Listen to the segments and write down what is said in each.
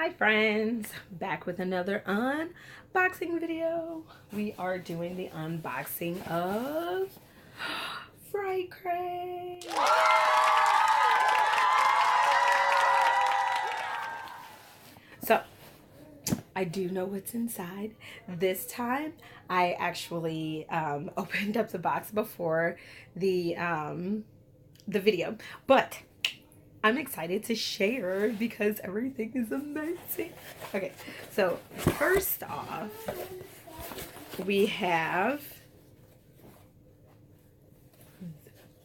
Hi friends, back with another unboxing video. We are doing the unboxing of Fright. So, I do know what's inside. This time, I actually opened up the box before the video, but I'm excited to share because everything is amazing. Okay, so first off, we have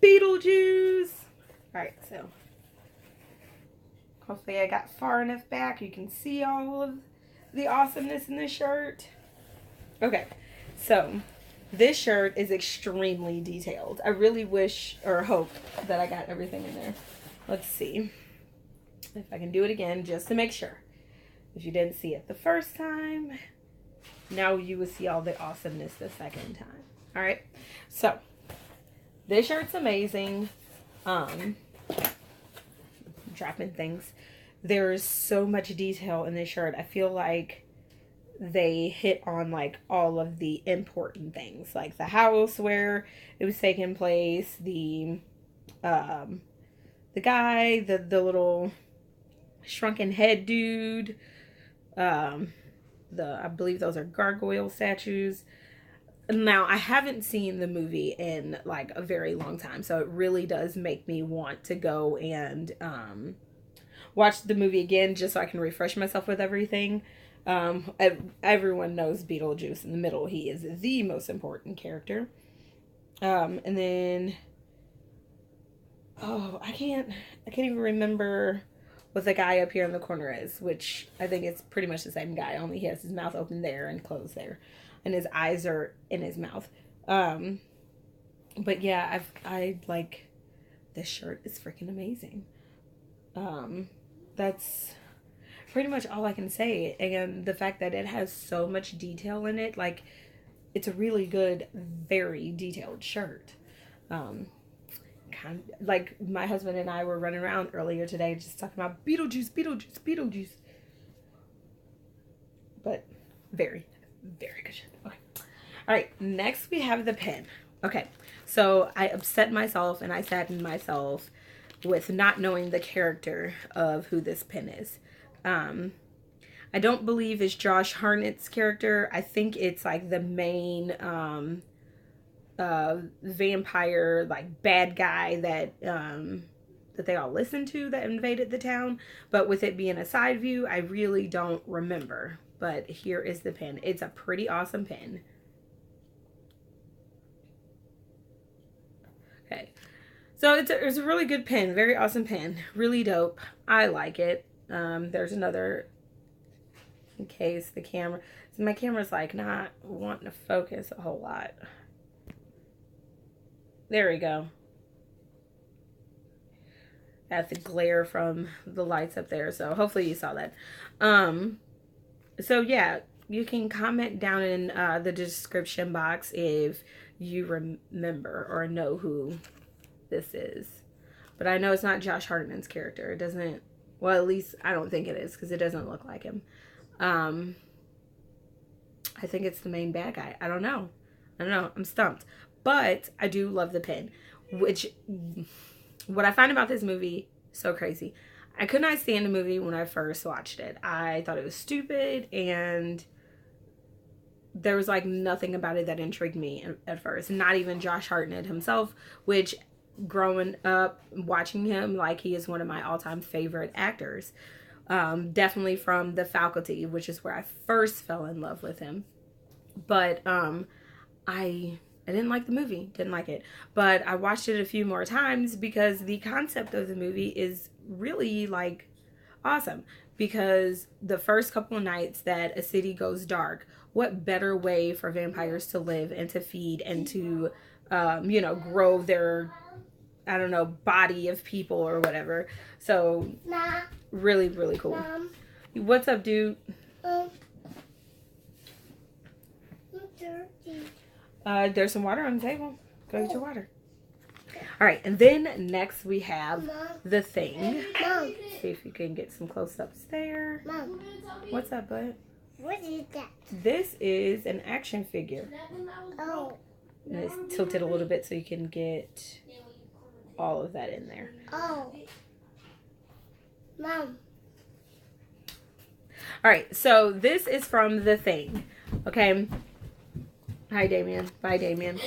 Beetlejuice. All right, so hopefully I got far enough back you can see all of the awesomeness in this shirt. Okay, so this shirt is extremely detailed. I really wish or hope that I got everything in there. Let's see if I can do it again just to make sure. If you didn't see it the first time, now you will see all the awesomeness the second time. All right, so this shirt's amazing. Dropping things. There's so much detail in this shirt. I feel like they hit on like all of the important things, like the house where it was taking place, the guy, the little shrunken head dude, I believe those are gargoyle statues. Now, I haven't seen the movie in like a very long time, so it really does make me want to go and watch the movie again just so I can refresh myself with everything. Everyone knows Beetlejuice in the middle. He is the most important character. And then, oh, I can't even remember what the guy up here in the corner is, which I think it's pretty much the same guy, only he has his mouth open there and closed there, and his eyes are in his mouth. But yeah, I like this shirt is freaking amazing. That's pretty much all I can say, and the fact that it has so much detail in it, like it's a really good, very detailed shirt. Kind of, like my husband and I were running around earlier today just talking about Beetlejuice, Beetlejuice, Beetlejuice. But very, very good shirt. Okay. All right, next we have the pen. Okay, so I upset myself and I saddened myself with not knowing the character of who this pen is. I don't believe it's Josh Hartnett's character. I think it's like the main vampire, like bad guy that that they all listened to that invaded the town. But with it being a side view, I really don't remember. But here is the pen. It's a pretty awesome pen. Okay, so it's a really good pen, very awesome pen, really dope. I like it. There's another, in case the camera, so my camera's like not wanting to focus a whole lot. There we go. At the glare from the lights up there, so hopefully you saw that. So yeah, you can comment down in the description box if you remember or know who this is. But I know it's not Josh Hartnett's character. It doesn't, well, at least I don't think it is because it doesn't look like him. I think it's the main bad guy. I don't know. I'm stumped. But I do love the pen, which, what I find about this movie, so crazy. I could not stand the movie when I first watched it. I thought it was stupid, and there was like nothing about it that intrigued me at first. Not even Josh Hartnett himself, which growing up watching him, like he is one of my all-time favorite actors. Definitely from The Faculty, which is where I first fell in love with him. But I didn't like the movie, didn't like it. But I watched it a few more times because the concept of the movie is really like awesome. Because the first couple of nights that a city goes dark, what better way for vampires to live and to feed and to, you know, grow their, I don't know, body of people or whatever. So really, really cool. Mom. What's up, dude? There's some water on the table. Go get your water. All right, and then next we have Mom. The Thing. Mom. See if you can get some close-ups there. Mom. What's up, bud? What is that? This is an action figure. Oh. And it's tilted a little bit so you can get all of that in there. Oh. Mom. All right, so this is from The Thing. Okay. Hi, Damien. Bye, Damien.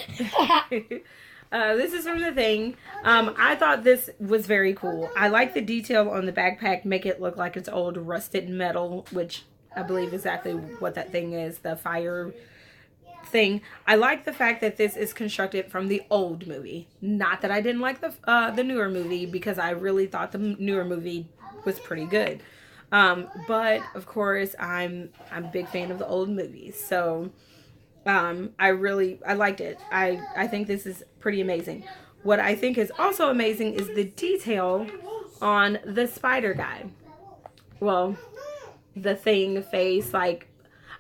This is from The Thing. I thought this was very cool. I like the detail on the backpack. Make it look like it's old rusted metal, which I believe exactly what that thing is. The fire thing. I like the fact that this is constructed from the old movie. Not that I didn't like the newer movie, because I really thought the newer movie was pretty good. But of course I'm a big fan of the old movies. So I liked it. I think this is pretty amazing. What I think is also amazing is the detail on the spider guy. Well, the Thing face, like,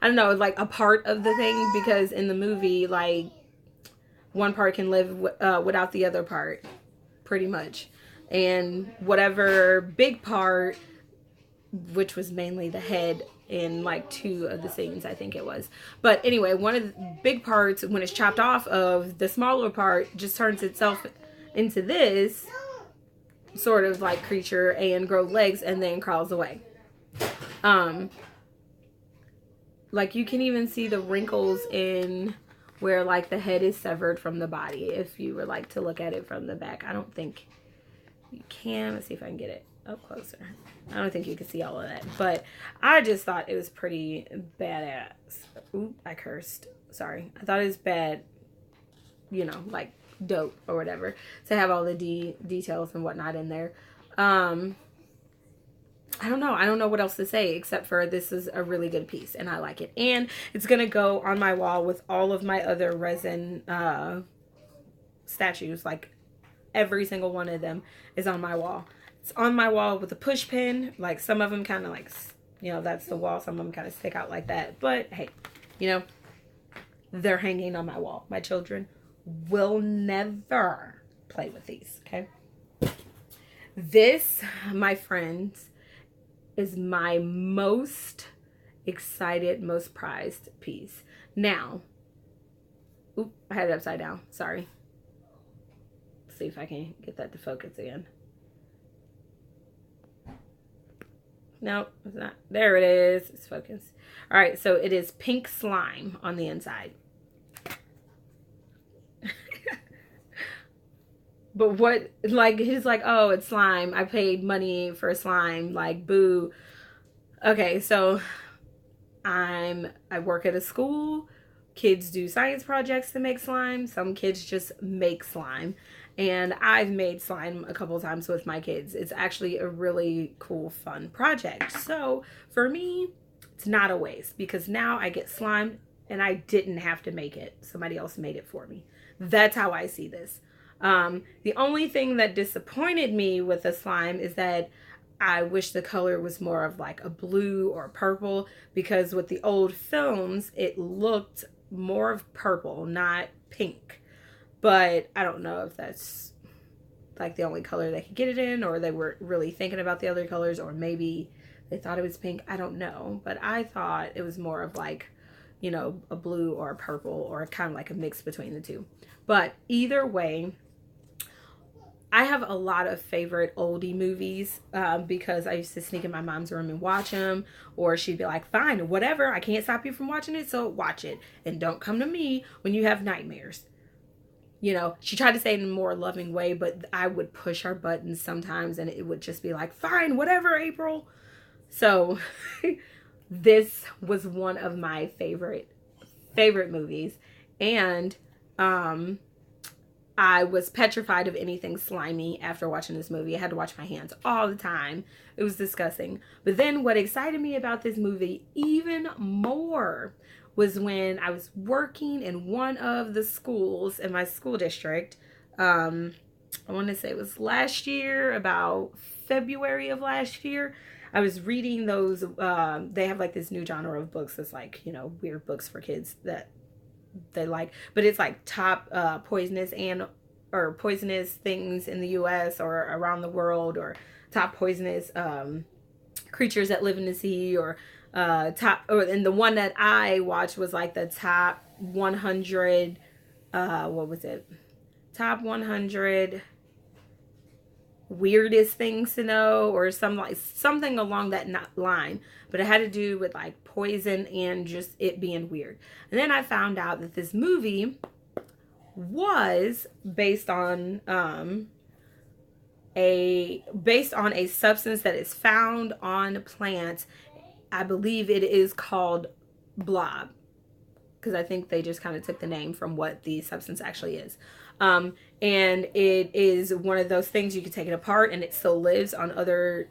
I don't know, like a part of the Thing, because in the movie, like, one part can live without the other part, pretty much. And whatever big part, which was mainly the head in like 2 of the scenes, I think it was. But anyway, one of the big parts, when it's chopped off of the smaller part, just turns itself into this sort of like creature and grows legs and then crawls away. Like you can even see the wrinkles in where like the head is severed from the body, if you were like to look at it from the back. I don't think you can. Let's see if I can get it up closer. I don't think you can see all of that, but I just thought it was pretty badass. Ooh, I cursed. Sorry. I thought it was bad, you know, like dope or whatever, to have all the details and whatnot in there. I don't know. I don't know what else to say except for this is a really good piece and I like it. And it's going to go on my wall with all of my other resin statues. Like every single one of them is on my wall. It's on my wall with a push pin. Like some of them kind of like, you know, that's the wall. Some of them kind of stick out like that. But hey, you know, they're hanging on my wall. My children will never play with these, okay? This, my friends, is my most excited, most prized piece. Now, oop, I had it upside down. Sorry. Let's see if I can get that to focus again. No, it's not. There it is. It's focused. All right, so it is pink slime on the inside. But what, like, he's like, oh, it's slime. I paid money for slime. Like, boo. Okay, so I work at a school. Kids do science projects to make slime. Some kids just make slime. And I've made slime a couple times with my kids. It's actually a really cool, fun project. So for me, it's not a waste because now I get slime and I didn't have to make it. Somebody else made it for me. That's how I see this. The only thing that disappointed me with the slime is that I wish the color was more of like a blue or purple, because with the old films, it looked more of purple, not pink. But I don't know if that's like the only color they could get it in, or they were really thinking about the other colors, or maybe they thought it was pink. I don't know. But I thought it was more of like, you know, a blue or a purple, or kind of like a mix between the two. But either way, I have a lot of favorite oldie movies because I used to sneak in my mom's room and watch them, or she'd be like, fine, whatever, I can't stop you from watching it, so watch it. And don't come to me when you have nightmares. You know, she tried to say it in a more loving way, but I would push her buttons sometimes and it would just be like, fine, whatever, April. So this was one of my favorite movies. And I was petrified of anything slimy after watching this movie. I had to wash my hands all the time. It was disgusting. But then what excited me about this movie even more was when I was working in one of the schools in my school district. I want to say it was last year, about February of last year. I was reading those, they have like this new genre of books that's like, you know, weird books for kids that they like, but it's like top poisonous or poisonous things in the U.S. or around the world, or top poisonous creatures that live in the sea, or and the one that I watched was like the top 100, what was it? Top 100 weirdest things to know, or something along that line, but it had to do with like poison and just it being weird. And then I found out that this movie was based on a substance that is found on plants. I believe it is called blob, because I think they just kind of took the name from what the substance actually is. And it is one of those things you can take it apart and it still lives on other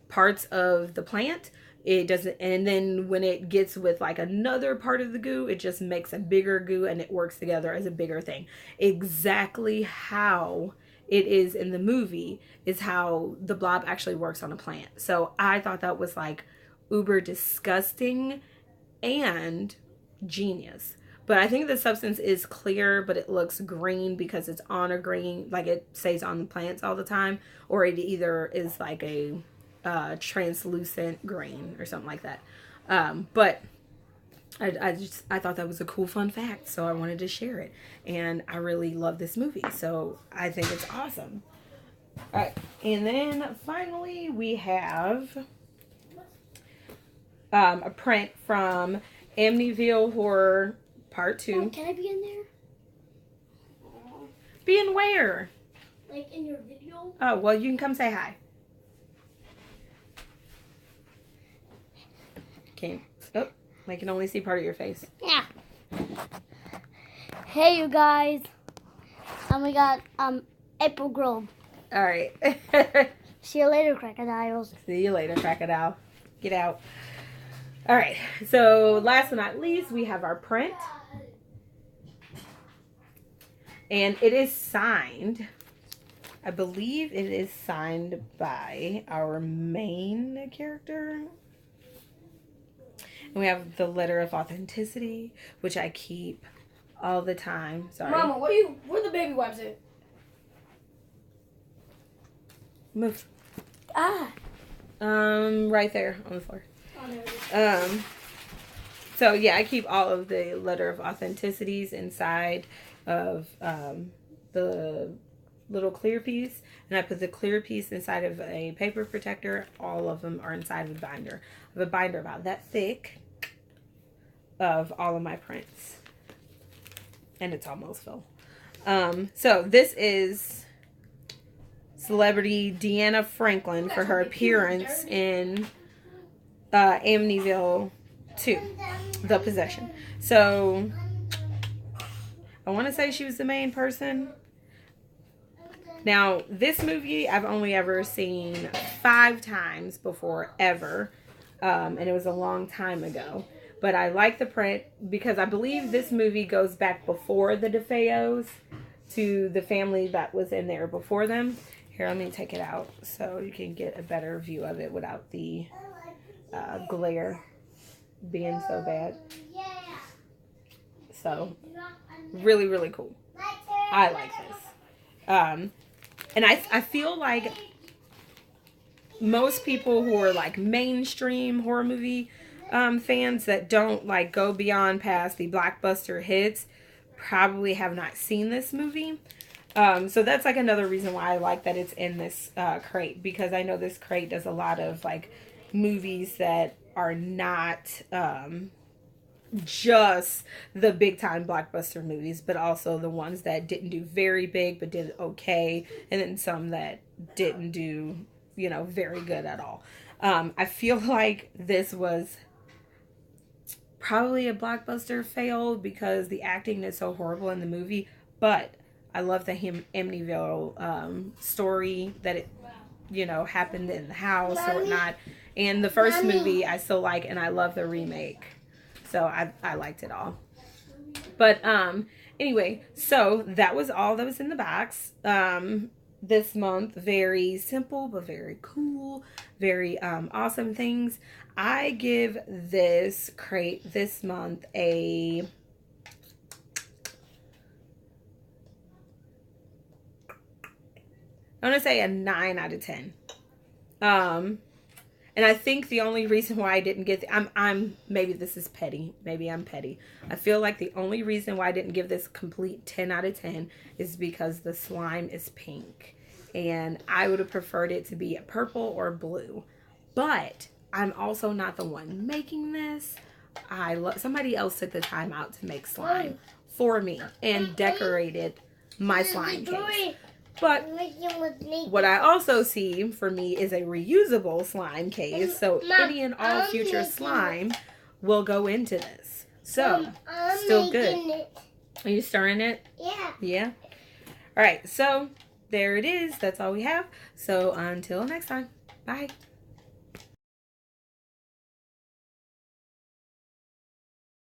parts of the plant. It doesn't, and then when it gets with like another part of the goo, it just makes a bigger goo and it works together as a bigger thing. Exactly how it is in the movie is how the blob actually works on a plant. So I thought that was like uber disgusting and genius. But I think the substance is clear, but it looks green because it's on a green, like it stays on the plants all the time, or it either is like a translucent green or something like that. But I thought that was a cool fun fact, so I wanted to share it. And I really love this movie, so I think it's awesome. All right, and then finally we have a print from Amityville Horror Part 2. Mom, can I be in there? Be in where? Like in your video? Oh, well, you can come say hi. Okay. Oh, I can only see part of your face. Yeah. Hey, you guys. We got April Grove. All right. See you later, crocodiles. See you later, crocodile. Get out. All right. So last but not least, we have our print. And it is signed. I believe it is signed by our main character. And we have the letter of authenticity, which I keep all the time. Sorry. Mama, where the baby wipes at? Move. Ah. Right there on the floor. Oh, there it is. So yeah, I keep all of the letter of authenticities inside of the little clear piece, and I put the clear piece inside of a paper protector. All of them are inside of a binder. I have a binder about that thick of all of my prints, and it's almost full. So this is celebrity Deanna Franklin for her appearance in Amityville 2, The Possession. So I want to say she was the main person. Now, this movie I've only ever seen 5 times before, ever. And it was a long time ago. But I like the print because I believe this movie goes back before the DeFeos to the family that was in there before them. Here, let me take it out so you can get a better view of it without the glare being so bad. So, really, really cool. I like this. And I feel like most people who are like mainstream horror movie fans that don't like go beyond past the blockbuster hits probably have not seen this movie. So that's like another reason why I like that it's in this crate, because I know this crate does a lot of like movies that are not just the big time blockbuster movies, but also the ones that didn't do very big but did okay, and then some that didn't do, you know, very good at all. I feel like this was probably a blockbuster fail because the acting is so horrible in the movie, but I love the Amityville story that it, you know, happened in the house or whatnot. And the first movie I still like, and I love the remake. So I liked it all. But anyway, so that was all that was in the box this month. Very simple, but very cool. Very awesome things. I give this crate this month a I'm going to say a 9 out of 10. And I think the only reason why I didn't get, I'm maybe this is petty. Maybe I'm petty. I feel like the only reason why I didn't give this complete 10 out of 10 is because the slime is pink. And I would have preferred it to be a purple or blue. But I'm also not the one making this. Somebody else took the time out to make slime for me and decorated my slime case. But what I also see for me is a reusable slime case. So any and all future slime will go into this. So, still good. Are you stirring it? Yeah. Yeah? All right. So, there it is. That's all we have. So, until next time. Bye.